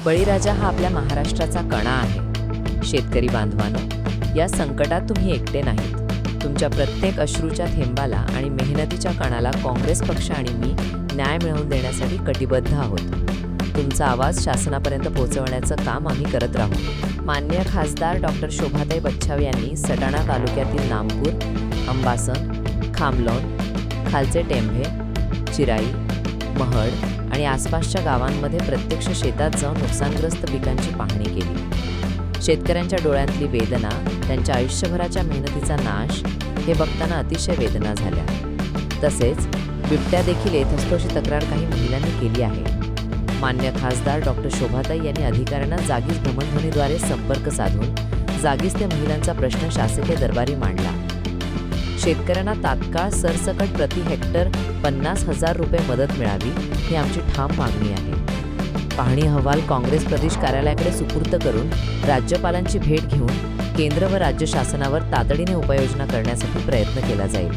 बळीराजा हा आपल्या महाराष्ट्राचा कणा आहे. शेतकरी बांधवांनो, या संकटात तुम्ही एकटे नाहीत. तुमच्या प्रत्येक अश्रूच्या थेंबाला आणि मेहनतीच्या कणाला काँग्रेस पक्ष आणि मी न्याय मिळवून देण्यासाठी कटिबद्ध आहोत. तुमचा आवाज शासनापर्यंत पोहोचवण्याचं काम आम्ही करत राहू. माननीय खासदार डॉक्टर शोभाताई बच्छाव यांनी सटाणा तालुक्यातील नामपूर, अंबासन, खामलोन, खालचे टेंभे, चिराई, महड आणि आसपासच्या गावांमध्ये प्रत्यक्ष शेतात जाऊन नुकसानग्रस्त पिकांची पाहणी केली. शेतकऱ्यांच्या डोळ्यांतली वेदना, त्यांच्या आयुष्यभराच्या मेहनतीचा नाश हे बघताना अतिशय वेदना झाल्या. तसेच बिबट्या देखील येत असतो अशी तक्रार काही महिलांनी केली आहे. मान्य खासदार डॉक्टर शोभाताई यांनी अधिकाऱ्यांना जागीच भ्रमणध्वनीद्वारे संपर्क साधून जागीच त्या महिलांचा प्रश्न शासकीय दरबारी मांडला. शेतकऱ्यांना तात्काळ सरसकट प्रति हेक्टर 50,000 रुपये मदत मिळावी ही आमची ठाम मागणी आहे. पाहणी अहवाल काँग्रेस प्रदेश कार्यालयाकडे सुपूर्द करून राज्यपालांची भेट घेऊन केंद्र व राज्य शासनावर तातडीने उपाययोजना करण्यासाठी प्रयत्न केला जाईल.